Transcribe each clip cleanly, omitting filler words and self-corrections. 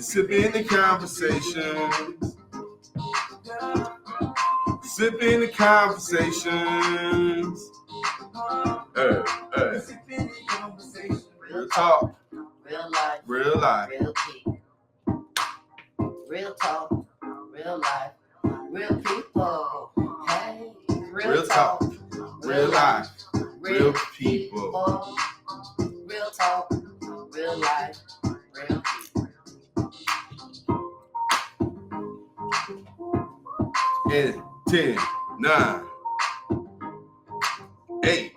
Sipping the conversations. Sipping the conversations. Real talk. Real life. Real life. Real people. Real talk. Real life. Real people. Hey. Real talk. Real life. Real people. Real talk. Real life. Real people. And 10, 9, 8.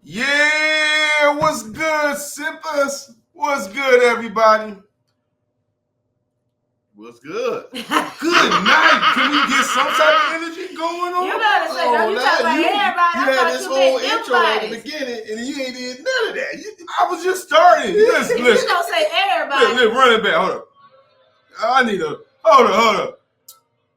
Yeah, what's good, sippers? What's good, everybody? What's good? Good night. Can we get some type of energy going on? You better say, no, you talking about everybody. You had this whole intro at the beginning, and you ain't did none of that. I was just starting. Listen. You don't say everybody. Listen, run it back. Hold up. I need a... Hold up.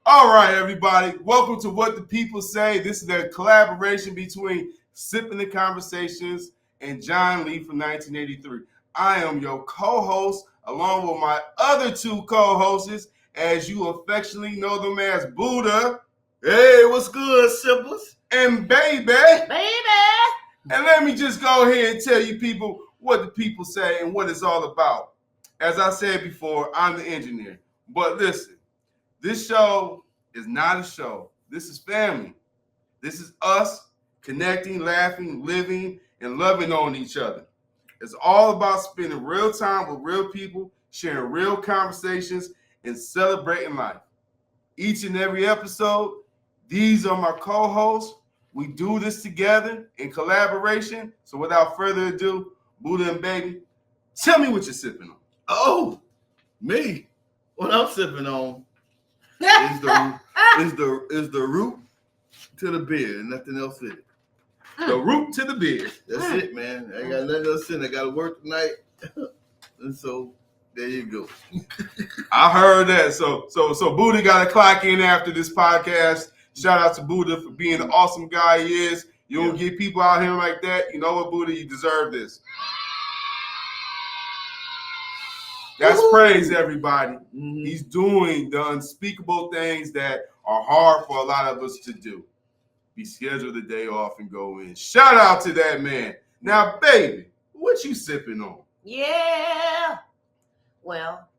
All right, everybody. Welcome to What the People Say. This is a collaboration between Sipping the Conversations and John Lee from 1983. I am your co-host, along with my other two co-hosts, as you affectionately know them as Buddha. Hey, what's good, sippers? And Baby. Baby. And let me just go ahead and tell you people what the people say and what it's all about. As I said before, I'm the engineer. But listen, this show is not a show. This is family. This is us connecting, laughing, living, and loving on each other. It's all about spending real time with real people, sharing real conversations, and celebrating life. Each and every episode, these are my co-hosts. We do this together in collaboration. So without further ado, Buddha and Baby, tell me what you're sipping on. Oh, me. What I'm sipping on is the root to the beer and nothing else in it. The root to the beer. That's it, man. I ain't got nothing else in it. I got to work tonight. And so there you go. I heard that. So Buddha got to clock in after this podcast. Shout out to Buddha for being the awesome guy he is. You don't get people out here like that. You know what, Buddha? You deserve this. That's praise, everybody. Mm-hmm. He's doing the unspeakable things that are hard for a lot of us to do. Be scheduled the day off and go in. Shout out to that man. Now, Baby, what you sipping on? Yeah. Well,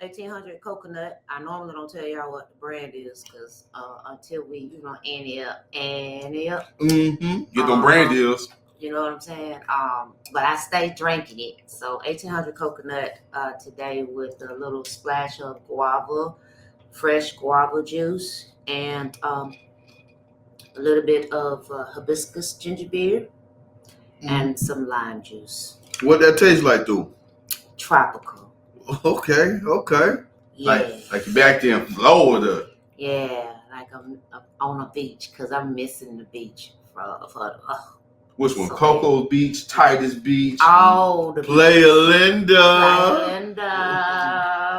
1800 coconut. I normally don't tell y'all what the brand is because until we, ante up. Mm-hmm. Get them brand deals. You know what I'm saying? But I stay drinking it. So 1800 coconut today with a little splash of guava, fresh guava juice, and a little bit of hibiscus ginger beer, and some lime juice. What that tastes like, though? Tropical. Okay. Yeah. Like you're back there in Florida. Yeah, like I'm on a beach because I'm missing the beach Which one? Cocoa Beach, Titus Beach. Oh, the Playa Linda.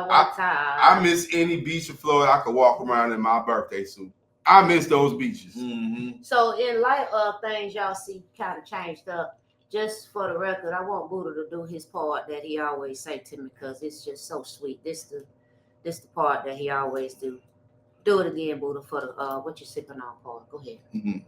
What time? I miss any beach in Florida I could walk around in my birthday suit. I miss those beaches. Mm-hmm. So in light of things y'all see kind of changed up, just for the record, I want Buddha to do his part that he always say to me because it's just so sweet. This the part that he always do. Do it again, Buddha, for the what you sipping on part. Go ahead. Mm-hmm.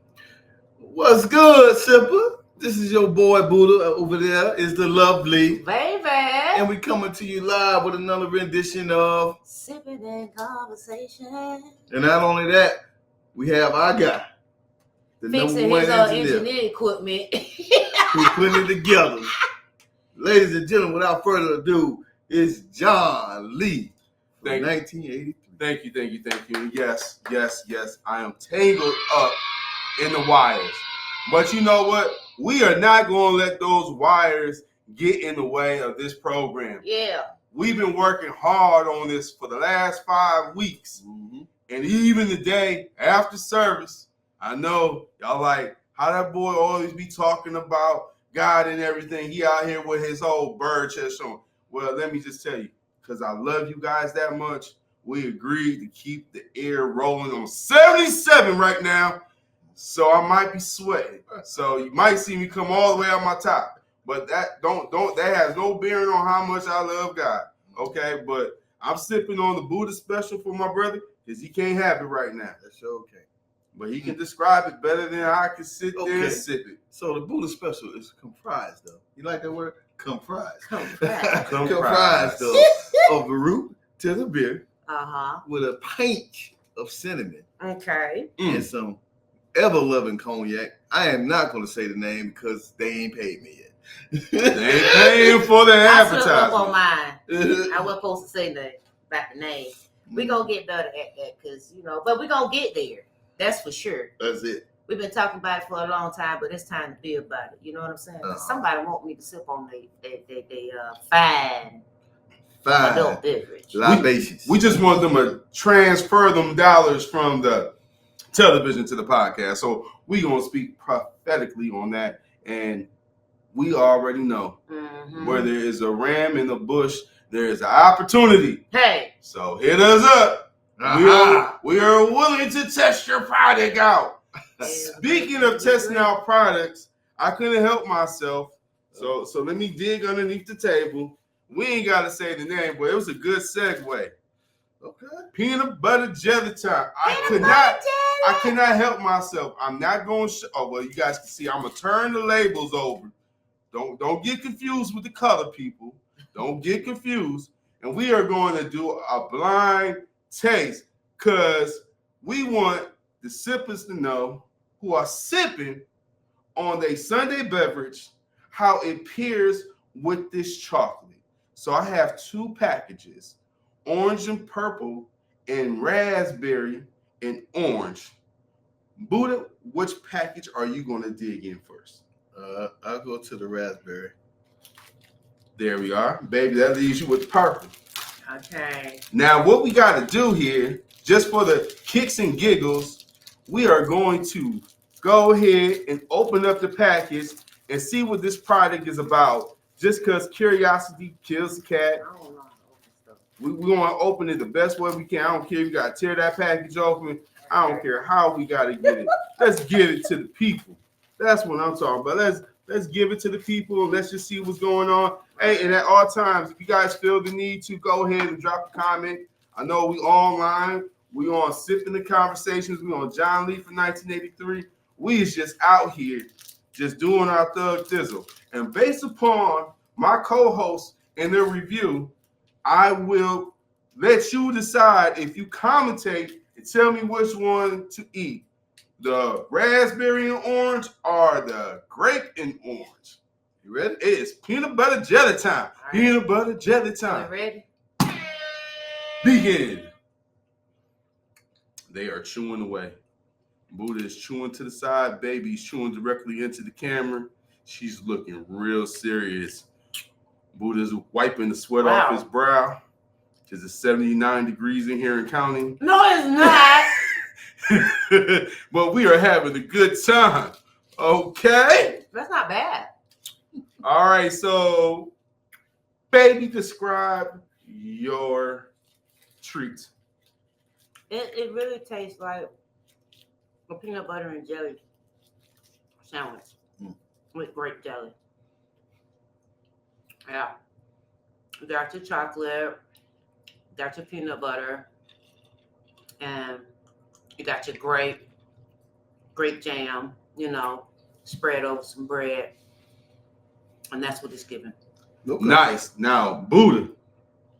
What's good, sipper? This is your boy Buddha. Over there is the lovely Baby. and we coming to you live with another rendition of Sipping in Conversation. And not only that, we have our guy, the Fixing number one his engineer, engineering equipment. who's putting it together. Ladies and gentlemen, without further ado, it's John Lee from 1983. Thank you. And yes, I am tangled up in the wires. But you know what? We are not going to let those wires get in the way of this program. Yeah. We've been working hard on this for the last 5 weeks. Mm-hmm. And even the day after service, I know y'all like how that boy always be talking about God and everything. He out here with his whole bird chest on. Well, let me just tell you, because I love you guys that much, we agreed to keep the air rolling on 77 right now. So I might be sweating. So you might see me come all the way out my top. But that that has no bearing on how much I love God. Okay, but I'm sipping on the Buddha special for my brother because he can't have it right now. That's okay. But he can describe it better than I can sit there and sip it. So the Buddha special is comprised of. You like that word? Comprised. Comprised. Of the root to the beer with a pint of cinnamon. Okay. And some ever-loving cognac. I am not going to say the name because they ain't paid me yet. They ain't paying for the I slipped up advertisement. on mine. I wasn't supposed to say nothing about the name. We gonna get better at that because but we gonna get there. That's for sure. That's it. We've been talking about it for a long time, but it's time to be about it. You know what I'm saying? Somebody want me to sip on they fine adult beverage. Libations. We just want them to transfer them dollars from the television to the podcast. So we gonna speak prophetically on that, and we already know where there is a ram in the bush, there is an opportunity. Hey, so hit us up. We are willing to test your product out. Speaking of testing out products, I couldn't help myself. So let me dig underneath the table. We ain't got to say the name, but it was a good segue. Okay. Peanut butter jelly time. I cannot help myself. I'm not going to you guys can see I'm going to turn the labels over. Don't get confused with the color, people. Don't get confused. And we are going to do a blind taste because we want the sippers to know who are sipping on their Sunday beverage how it pairs with this chocolate. So I have two packages, orange and purple and raspberry and orange. Buddha, which package are you going to dig in first? I'll go to the raspberry. There we are. Baby, that leaves you with the purple. Okay. Now, what we got to do here, just for the kicks and giggles, we are going to go ahead and open up the package and see what this product is about. Just because curiosity kills the cat. I don't know how to open stuff. We want to open it the best way we can. I don't care if you got to tear that package open. I don't care how we got to get it. Let's give it to the people. That's what I'm talking about. Let's give it to the people and let's just see what's going on. Hey, and at all times, if you guys feel the need to, go ahead and drop a comment. I know we online. We on Sipping the Conversations. We on John Lee for 1983. We is just out here just doing our thug thizzle. And based upon my co-hosts and their review, I will let you decide if you commentate and tell me which one to eat. The raspberry and orange or the grape and orange. You ready? It's peanut butter jelly time. Right. Peanut butter jelly time. You ready? Begin. They are chewing away. Buddha is chewing to the side. Baby's chewing directly into the camera. She's looking real serious. Buddha's wiping the sweat off his brow because it's 79 degrees in here and counting. No, it's not. But we are having a good time. Okay? That's not bad. All right, so baby, describe your treat. It really tastes like a peanut butter and jelly sandwich with grape jelly. Yeah. Got your chocolate, got your peanut butter, and you got your grape jam, spread over some bread. And that's what it's giving. Okay. Nice. Now, Buddha,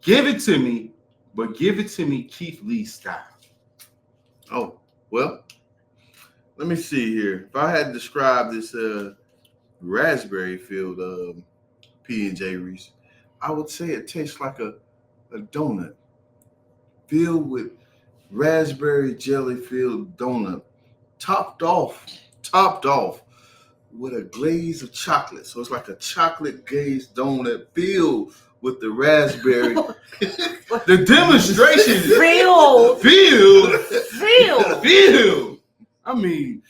give it to me, but give it to me Keith Lee style. Oh, well, let me see here. If I had to describe this raspberry-filled P&J Reese, I would say it tastes like a donut filled with raspberry jelly-filled donut, topped off with a glaze of chocolate. So it's like a chocolate glazed donut filled with the raspberry. The demonstration is filled. I mean,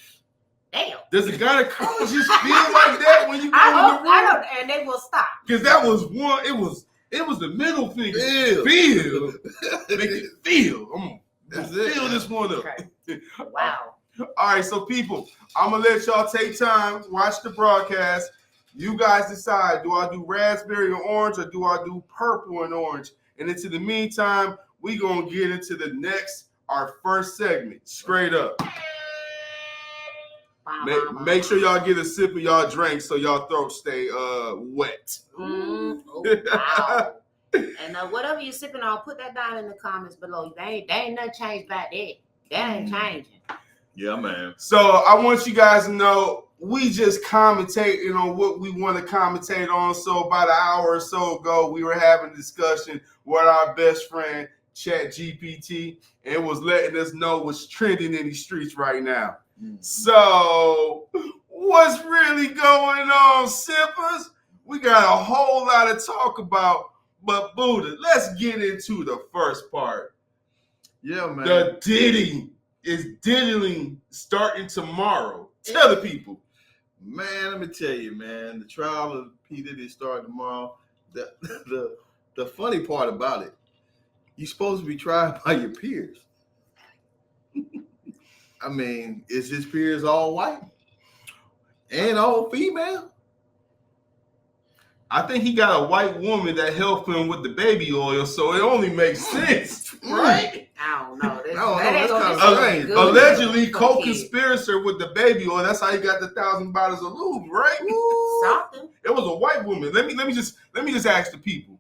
damn. Does a gynecologist feel like that when you go in the room? I don't, and they will stop. Because that was one. It was the middle finger. Feel. Make it feel. I'm gonna feel this one up. Okay. Wow. All right, so people, I'm gonna let y'all take time, watch the broadcast, You guys decide, do I do raspberry or orange, or do I do purple and orange? And into the meantime, we going to get into our first segment, Straight Up. Make sure y'all get a sip of y'all drink so y'all throat stay wet. Oh, wow. And whatever you're sipping on, put that down in the comments below. They ain't nothing changed back there. That ain't changing. Yeah, man. So I want you guys to know we just commentating on what we want to commentate on. So about an hour or so ago, we were having a discussion with our best friend, ChatGPT, and was letting us know what's trending in these streets right now. So what's really going on, sippers? We got a whole lot to talk about, but Buddha, let's get into the first part. Yeah, man. The Diddy is diddling starting tomorrow. Tell the people. Man, let me tell you, man, the trial of P. Diddy starting tomorrow. The funny part about it, you're supposed to be tried by your peers. I mean, is his peers all white and all female? I think he got a white woman that helped him with the baby oil, so it only makes sense, right? I don't know. That's kind of strange. Allegedly co-conspirator with the baby oil. That's how he got the 1,000 bottles of lube, right? Something. It was a white woman. Let me just ask the people.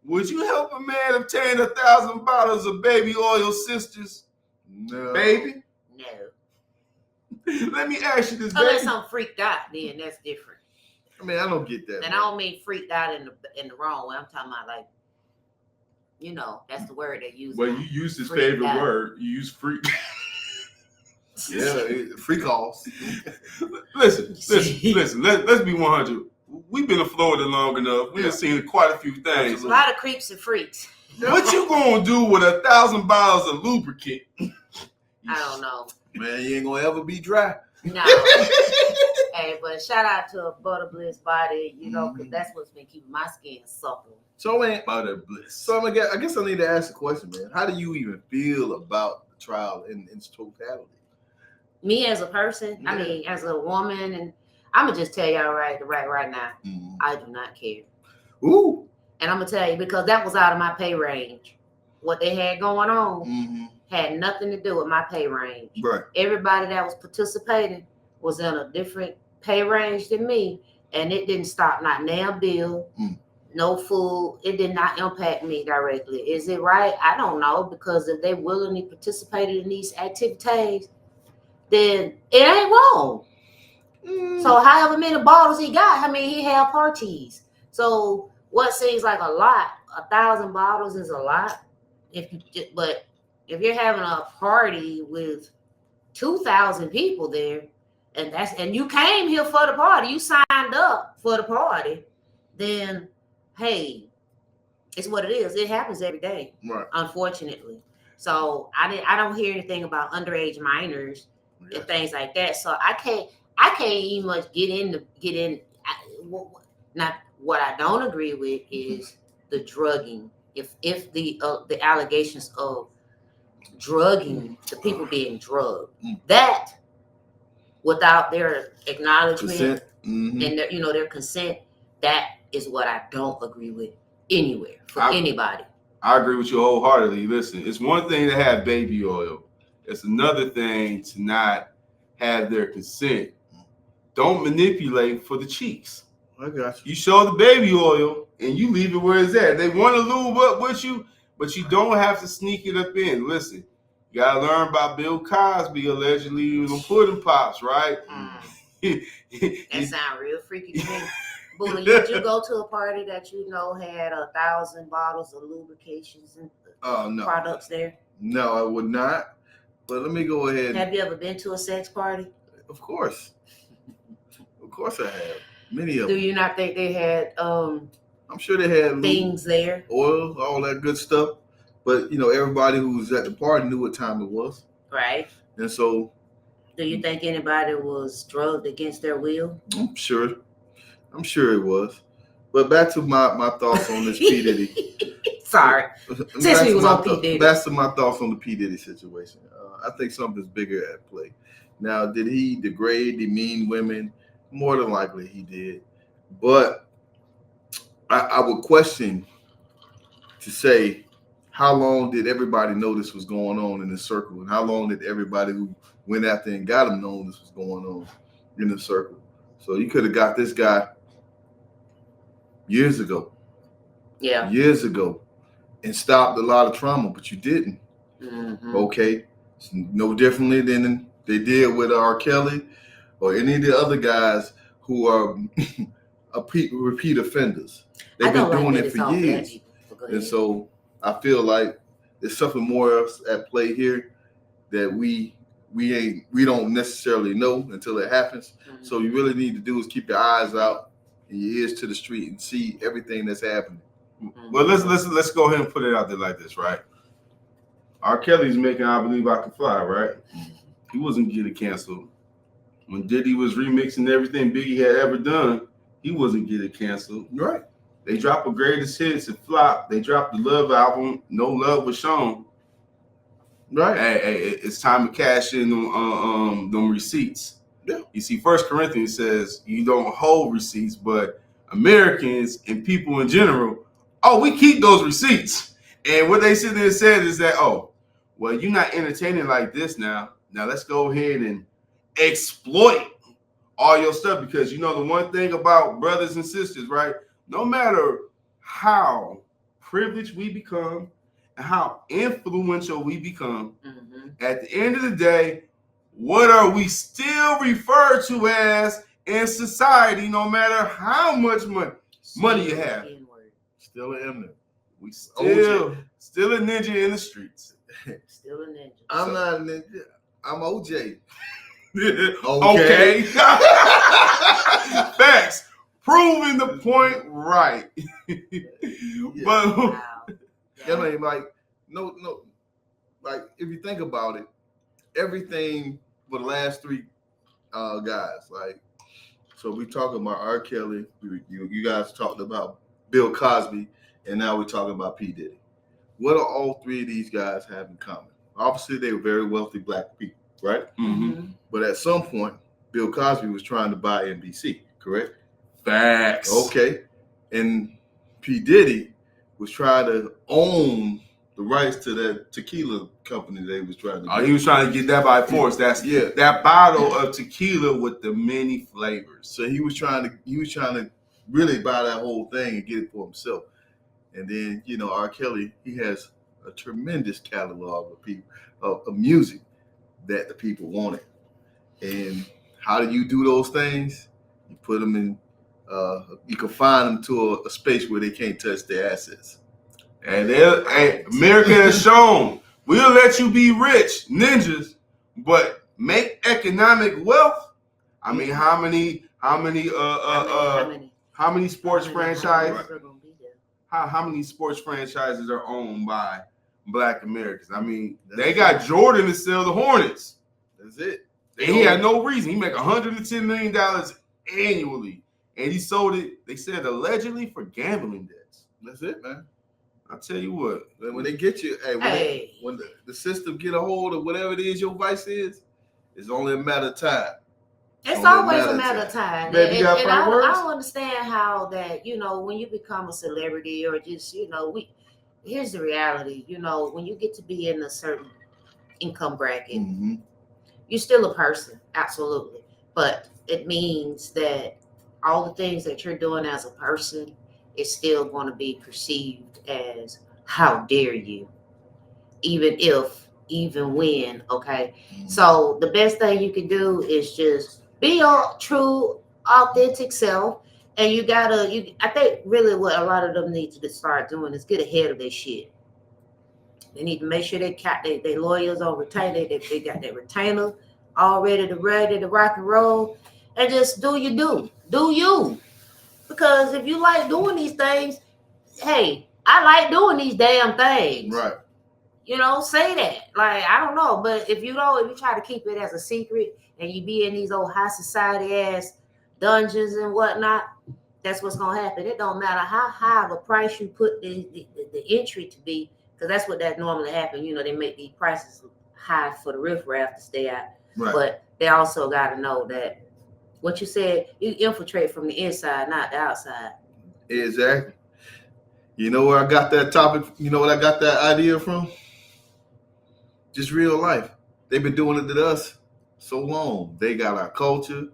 Would you help a man obtain 1,000 bottles of baby oil, sisters? No. Baby? No. Let me ask you this, Unless baby. I'm freaked out, then that's different. I mean, I don't get that. And I don't mean freaked out in the wrong way. I'm talking about like, that's the word they use. Well, you used his Freaked favorite out. word. You used freak. Yeah, free calls. Listen. Let's be 100. We've been in Florida long enough. We have seen quite a few things. A lot of creeps and freaks. What you gonna do with 1,000 bottles of lubricant? I don't know. Man, you ain't gonna ever be dry. No. Hey, but shout out to Butter Bliss Body, because that's what's been keeping my skin supple. So, man, Butter Bliss. So I guess I need to ask the question, man. How do you even feel about the trial in its totality? Me as a person, I mean, as a woman, and I'm gonna just tell y'all right now, I do not care. Ooh. And I'm gonna tell you because that was out of my pay range. What they had going on had nothing to do with my pay range. Right. Everybody that was participating was in a different pay range than me, and it didn't stop not now bill, no food. It did not impact me directly. Is it right? I don't know, because if they willingly participated in these activities, then it ain't wrong. So however many bottles he got, he had parties. So what seems like a lot, 1,000 bottles is a lot. But if you're having a party with 2,000 people there, and you came here for the party, you signed up for the party, then hey, it's what it is. It happens every day, right? Unfortunately. So I don't hear anything about underage minors and things like that. So I can't even much get in. Not what I don't agree with is the drugging. If the allegations of drugging, the people being drugged, that without their acknowledgement and their consent, that is what I don't agree with anywhere for anybody. I agree with you wholeheartedly. Listen, it's one thing to have baby oil. It's another thing to not have their consent. Don't manipulate for the cheeks. I got you. You show the baby oil and you leave it where it's at. They want to lube up with you, but you don't have to sneak it up in. Listen, you gotta learn about Bill Cosby allegedly using pudding pops, right? That sounds real freaky to me. But did you go to a party that had 1,000 bottles of lubrications and products there? No, I would not. But let me go ahead. Have you ever been to a sex party? Of course. Of course I have. Many of them. Do you not think they had I'm sure they had things there? Oil, all that good stuff. But everybody who was at the party knew what time it was. Right. And so do you think anybody was drugged against their will? I'm sure it was. But back to my thoughts on this P. Diddy. Sorry. Since we was on P. Diddy. Back to my thoughts on the P. Diddy situation. I think something's bigger at play. Now, did he degrade, demean women? More than likely he did. But I would question to say, how long did everybody know this was going on in the circle? And how long did everybody who went after and got him know this was going on in the circle? So you could have got this guy years ago. Yeah. Years ago. And stopped a lot of trauma, but you didn't. Mm-hmm. Okay. It's no differently than they did with R. Kelly or any of the other guys who are repeat offenders. They've been doing it for years. And so I feel like there's something more else at play here that we don't necessarily know until it happens. Mm-hmm. So you really need to do is keep your eyes out and your ears to the street and see everything that's happening. Mm-hmm. Well, let's go ahead and put it out there like this, right? R. Kelly's making "I Believe I Can Fly," right? He wasn't getting canceled. When Diddy was remixing everything Biggie had ever done, he wasn't getting canceled. Right. They dropped a greatest hits and flop. They dropped the Love album. No Love was shown. Right. Hey, it's time to cash in them receipts. Yeah. You see, 1 Corinthians says you don't hold receipts, but Americans and people in general, we keep those receipts. And what they sit there and said is that, well, you're not entertaining like this now. Now let's go ahead and exploit all your stuff, because you know the one thing about brothers and sisters, right? No matter how privileged we become and how influential we become, mm-hmm. at the end of the day, what are we still referred to as in society, no matter how much money you have? Still an eminent. We still a ninja in the streets. Still a ninja. I'm not a ninja. I'm OJ. Okay. Facts. Proving the point right. Yeah. But wow. I mean, like, no, like if you think about it, everything for the last three guys, like, so we talking about R. Kelly, you guys talked about Bill Cosby, and now we're talking about P. Diddy. What do all three of these guys have in common? Obviously, they were very wealthy black people, right? Mm-hmm. But at some point, Bill Cosby was trying to buy NBC, correct? Facts. Okay. And P. Diddy was trying to own the rights to that tequila company they was trying to get. He was trying to get that by force. That's that bottle of tequila with the many flavors. So he was trying to really buy that whole thing and get it for himself. And then, R. Kelly, he has a tremendous catalog of people of music that the people wanted. And how do you do those things? You put them in. You confine them to a space where they can't touch their assets. And America has shown we'll let you be rich, ninjas, but make economic wealth. I mean, how many sports franchises? How many sports franchises are owned by Black Americans? I mean, they got Jordan to sell the Hornets. That's it. And he had no reason. He make $110 million annually. And he sold it, they said, allegedly for gambling debts. That's it, man. I'll tell you what. When they get you, when the system get a hold of whatever it is your vice is, it's only a matter of time. It's always a matter of time. Baby, and I don't understand how that, when you become a celebrity or just, here's the reality. When you get to be in a certain income bracket, mm-hmm. you're still a person, absolutely. But it means that all the things that you're doing as a person is still going to be perceived as how dare you, even when, okay? Mm-hmm. So the best thing you can do is just be your true, authentic self. And I think really what a lot of them need to start doing is get ahead of their shit. They need to make sure they lawyers on retainer, they got their retainer all ready to rock and roll, and just do you. Because if you like doing these things, hey, I like doing these damn things. Right. Say that. Like, I don't know. But if you try to keep it as a secret and you be in these old high society ass dungeons and whatnot, that's what's going to happen. It don't matter how high of a price you put the entry to be, because that's what that normally happens. They make these prices high for the riffraff to stay out. Right. But they also got to know that What you said, you infiltrate from the inside, not the outside. Exactly. You know where I got that topic? You know what I got that idea from? Just real life. They've been doing it to us so long. They got our culture.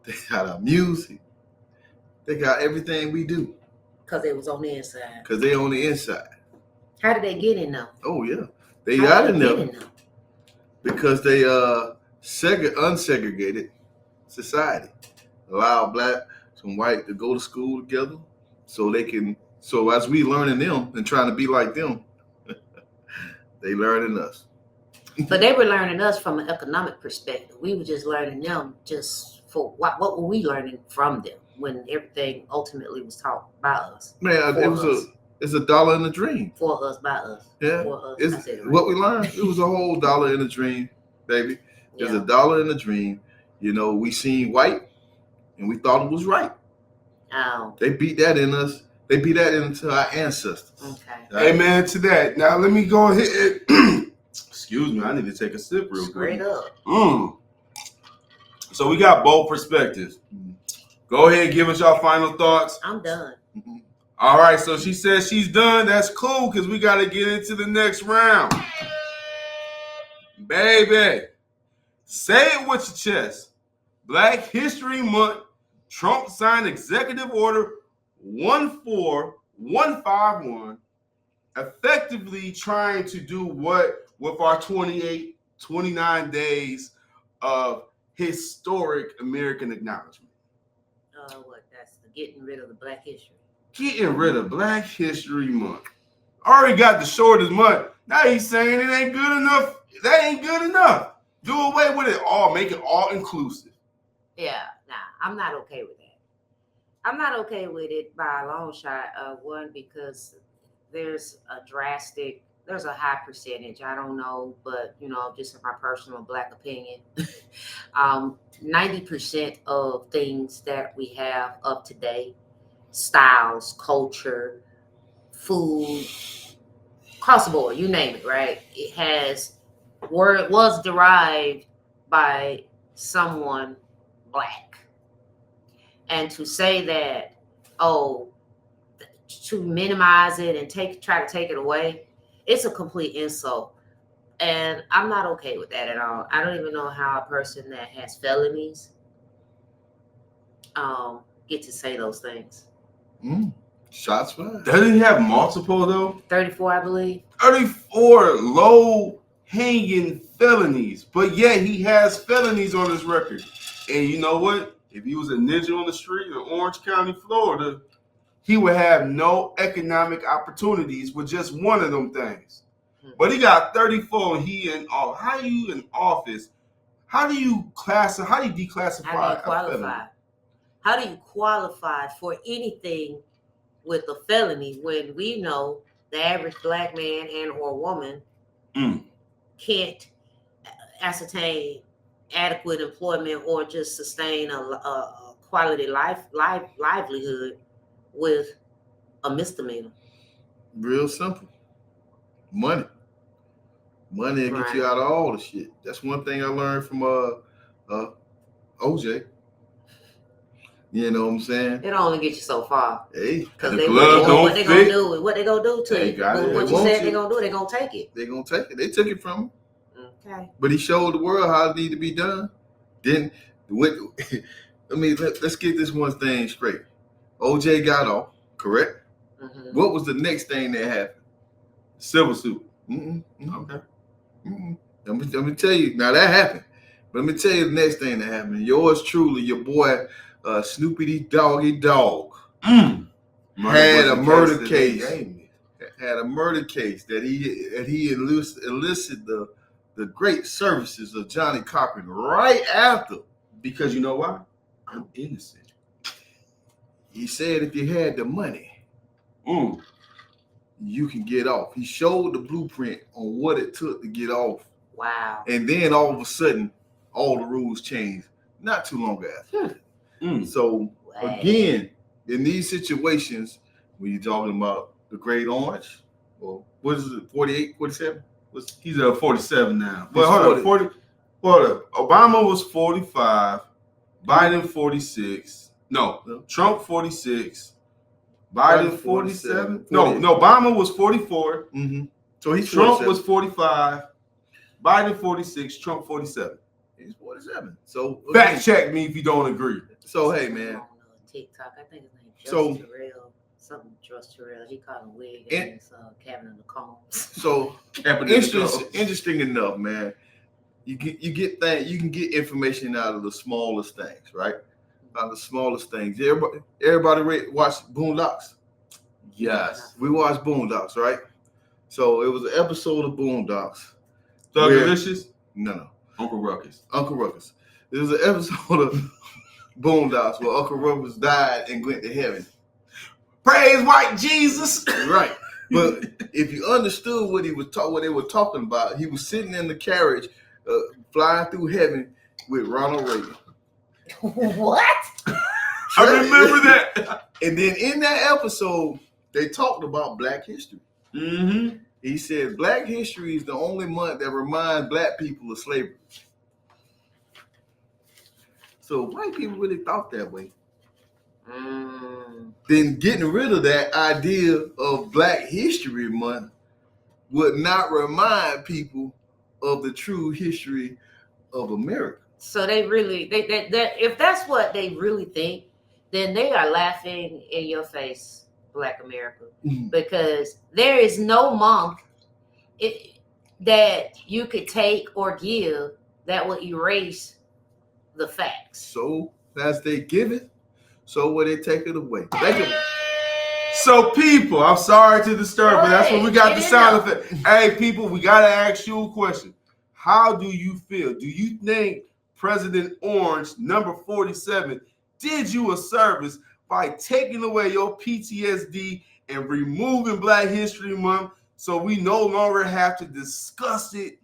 They got our music. They got everything we do. Because it was on the inside. Because they on the inside. How did they get in though? Oh, yeah. They How got did in they there get in though? because they unsegregated society. Allow black and white to go to school together so they can, so as we learning them and trying to be like them, they learning us. But they were learning us from an economic perspective. We were just learning them just for what were we learning from them when everything ultimately was taught by us. Man, it's a dollar in a dream. For us, by us. Yeah. For us. It's I said it right. what we learned. It was a whole dollar in a dream, baby. There's Yeah. a dollar in a dream. You know, we seen white and we thought it was right. Oh, They beat that in us. They beat that into our ancestors. okay. Right? Amen to that. Now let me go ahead. Excuse me, I need to take a sip real Straight quick. up. So we got both perspectives. Go ahead, give us your final thoughts. I'm done. Mhm. All right, so she says she's done. That's cool because we got to get into the next round. Baby, say it with your chest. Black History Month, Trump signed Executive Order 14151, effectively trying to do what with our 29 days of historic American acknowledgement. That's the getting rid of the Black history. Getting rid of Black History Month. Already got the shortest month. Now he's saying it ain't good enough. That ain't good enough. Do away with it all. Make it all inclusive. Yeah, nah, I'm not okay with that. I'm not okay with it by a long shot. One, because there's a high percentage. I don't know, but just in my personal Black opinion, 90% of things that we have up to date, styles, culture, food, across the board, you name it, right? It was derived by someone Black. And to say that, to minimize it and try to take it away, it's a complete insult. And I'm not okay with that at all. I don't even know how a person that has felonies get to say those things. Shots fired. Doesn't he have multiple though? 34, I believe. 34 low-hanging felonies, but yet he has felonies on his record. And you know what? If he was a ninja on the street in Orange County, Florida, he would have no economic opportunities with just one of them things. But he got 34 and he in office. How are you in office? How do you declassify? How do you a qualify? felony? How do you qualify for anything with a felony when we know the average Black man and or woman can't ascertain adequate employment or just sustain a quality livelihood with a misdemeanor? Real simple. Money will get you out of all the shit. That's one thing I learned from OJ. You know what I'm saying? It only gets you so far. Hey, Because the they glove don't what they gonna fit. do? What they gonna do to They you? got it. What They you want said you. they gonna do? They gonna take it. they're gonna take it. They took it from him. Okay. But he showed the world how it need to be done. Then let's get this one thing straight. OJ got off, correct? Mm-hmm. What was the next thing that happened? Civil suit. Okay. Let me tell you. Now that happened. But let me tell you the next thing that happened. Yours truly, your boy, Snoopy Doggy Dog, had a murder case. Had a murder case that he enlisted the great services of Johnny Cochran right after. Because you know why? I'm innocent. He said if you had the money, you can get off. He showed the blueprint on what it took to get off. Wow. And then all of a sudden, all the rules changed not too long after. So again, in these situations, when you're talking about the Great Orange, or what is it, 48, 47? He's at 47 now. He's But hold up, Obama was 45. Biden 46. No, Trump 46. Biden 47. No, Obama was 44. Mm-hmm. So he's Trump 47. was 45. Biden 46. Trump 47. He's 47. So fact check me if you don't agree. So hey, man. On TikTok, I think his name is So- Terrell. Something Just Terrell. He called him Wig and his cabin in the Combs. So interesting enough, man. You get things. You can get information out of the smallest things, right? Out of the smallest things. Everybody watch Boondocks. Yes. We watched Boondocks, right? So it was an episode of Boondocks. Thuggalicious? No. Uncle Ruckus. Uncle Ruckus. There was an episode of Boondocks where Uncle Ruckus died and went to heaven. Praise white Jesus. Right. But if you understood what what they were talking about, he was sitting in the carriage, flying through heaven with Ronald Reagan. What? I remember that. And then in that episode, they talked about Black history. Mm-hmm. He said Black history is the only month that reminds Black people of slavery. So white people really thought that way. Then getting rid of that idea of Black History Month would not remind people of the true history of America. So they really, they if that's what they really think, then they are laughing in your face, Black America, because there is no month that you could take or give that will erase the facts. So as they give it, so will they take it away. So people, I'm sorry to disturb, but that's what we got the sound effect. Hey people, we gotta ask you a question. How do you feel? Do you think President Orange, number 47, did you a service by taking away your PTSD and removing Black History Month so we no longer have to discuss it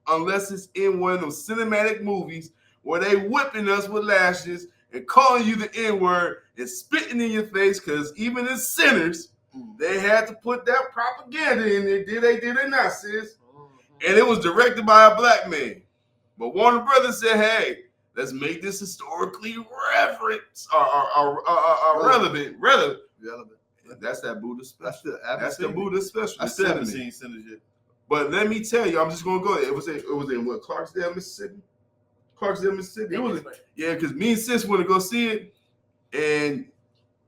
unless it's in one of those cinematic movies where they whipping us with lashes and calling you the N-word and spitting in your face, because even as sinners, they had to put that propaganda in there. Did they not, sis? And it was directed by a Black man. But Warner Brothers said, hey, let's make this historically relevant. That's that Buddha special. That's the Buddha special. I still haven't seen Sinners yet. But let me tell you, I'm just going to go there. It was in what, Clarksdale, Mississippi? Mississippi. Because me and sis went to go see it, and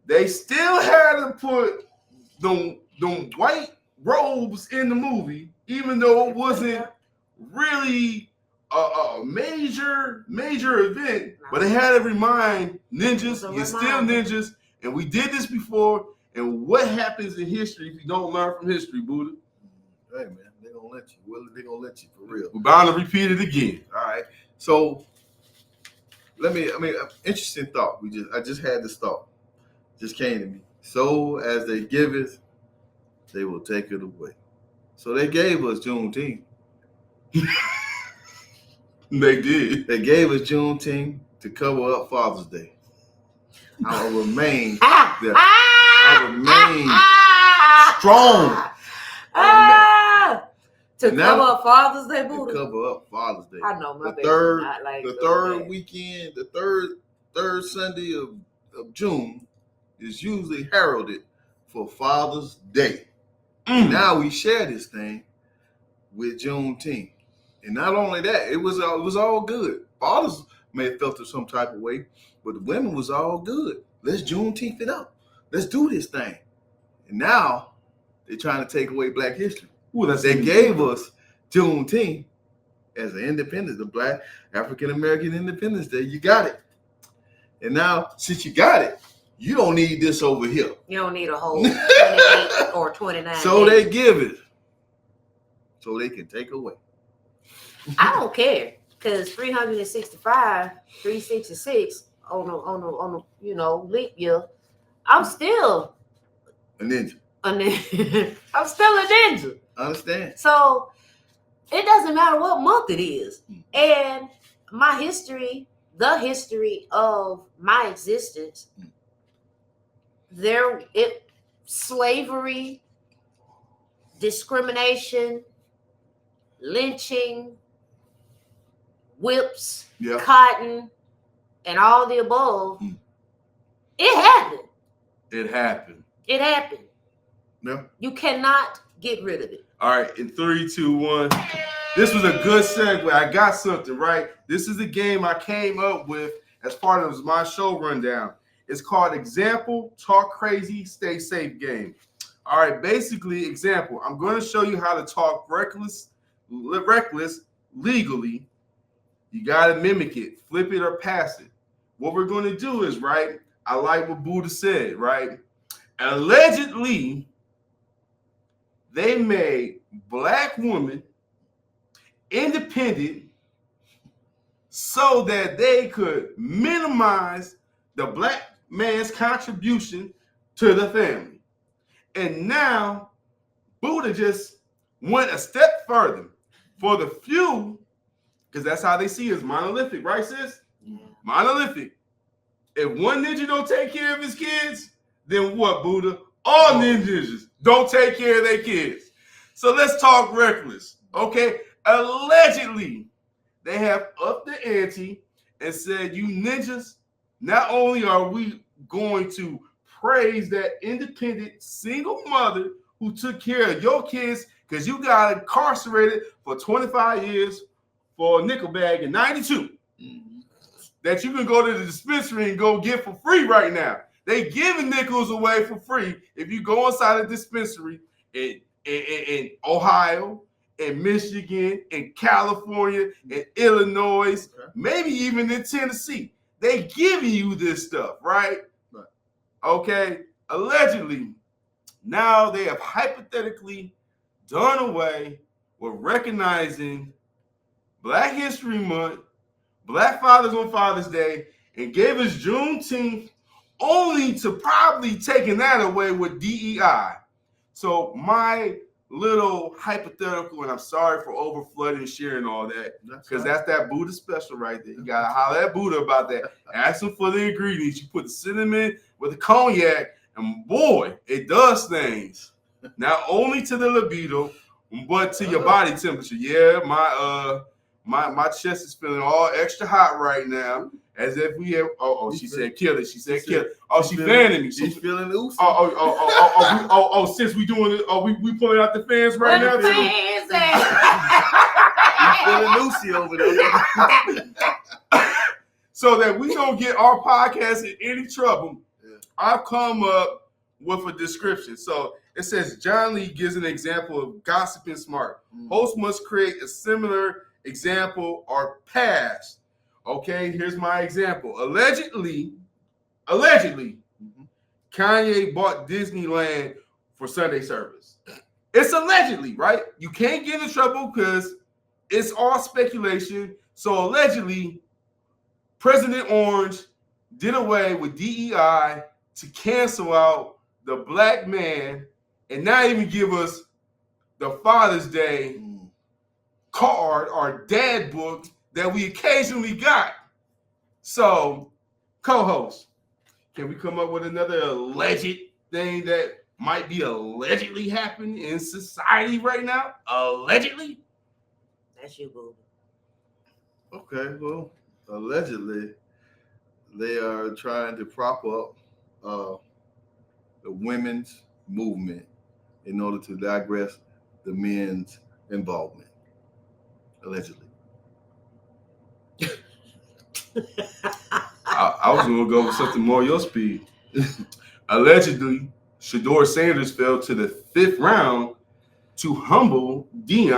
they still had to put them white robes in the movie, even though it wasn't really a major event. But they had to remind ninjas, you're still ninjas, and we did this before. And what happens in history if you don't learn from history, Buddha? Hey man, they're gonna let you. They're gonna let you for real. We're bound to repeat it again. All right. So interesting thought. I just had this thought. Just came to me. So as they give it, they will take it away. So they gave us Juneteenth. They did. They gave us Juneteenth to cover up Father's Day. I will remain strong. To cover up Father's Day, Buddha. To cover up Father's Day. I know my the baby third, not like the third weekend, the third Sunday of June is usually heralded for Father's Day. Now we share this thing with Juneteenth, and not only that, it was all good. Fathers may have felt it some type of way, but the women was all good. Let's Juneteenth it up. Let's do this thing. And now they're trying to take away Black history. They gave us Juneteenth as an independence, the Black African American Independence Day. You got it. And now, since you got it, you don't need this over here. You don't need a whole 28 or 29. So they give it, so they can take away. I don't care, because 365, 366 on the leap year, I'm still a ninja. I'm still a ninja. Understand? So it doesn't matter what month it is. And my history, the history of my existence, slavery, discrimination, lynching, whips, cotton, and all the above, it happened. It happened. It happened. Yeah. You cannot get rid of it. All right, in 3, 2, 1. This was a good segue. I got something, right? This is the game I came up with as part of my show rundown. It's called Example, Talk Crazy, Stay Safe game. All right, basically, example. I'm going to show you how to talk reckless legally. You got to mimic it, flip it or pass it. What we're going to do is, right, I like what Buddha said, right? Allegedly, they made black women independent so that they could minimize the black man's contribution to the family. And now Buddha just went a step further. For the few, because that's how they see it, is monolithic, right, sis? Yeah. Monolithic. If one ninja don't take care of his kids, then what, Buddha? All ninjas don't take care of their kids. So let's talk reckless, okay? Allegedly, they have upped the ante and said, you ninjas, not only are we going to praise that independent single mother who took care of your kids because you got incarcerated for 25 years for a nickel bag in 92 that you can go to the dispensary and go get for free right now. They giving nickels away for free if you go inside a dispensary in Ohio, in Michigan, in California, in Illinois, maybe even in Tennessee. They giving you this stuff, right? Okay, allegedly, now they have hypothetically done away with recognizing Black History Month, Black Fathers on Father's Day, and gave us Juneteenth only to probably taking that away with DEI. So my little hypothetical, and I'm sorry for over flooding and sharing all that, because that's that Buddha special right there. You gotta holler at Buddha about that. Ask him for the ingredients. You put the cinnamon with the cognac, and boy, it does things. Not only to the libido, but to your body temperature. Yeah, my chest is feeling all extra hot right now, as if we have. She said kill it. She said kill it. Oh, she fanning me. She's feeling loose. Since we doing it, we pulling out the fans right now. What the fans She's feeling loosey over there. So that we don't get our podcast in any trouble, I've come up with a description. So it says John Lee gives an example of gossiping smart. Host must create a similar example or past. Okay, here's my example. Allegedly, Kanye bought Disneyland for Sunday service. It's allegedly, right? You can't get in trouble because it's all speculation. So allegedly, President Orange did away with DEI to cancel out the black man and not even give us the Father's Day card or dad book that we occasionally got. So, co-host, can we come up with another alleged thing that might be allegedly happening in society right now? Allegedly? That's you, boo. Okay, well, allegedly, they are trying to prop up the women's movement in order to digress the men's involvement. Allegedly. I was going to go with something more your speed. Allegedly, Shador Sanders fell to the 5th round to humble Deion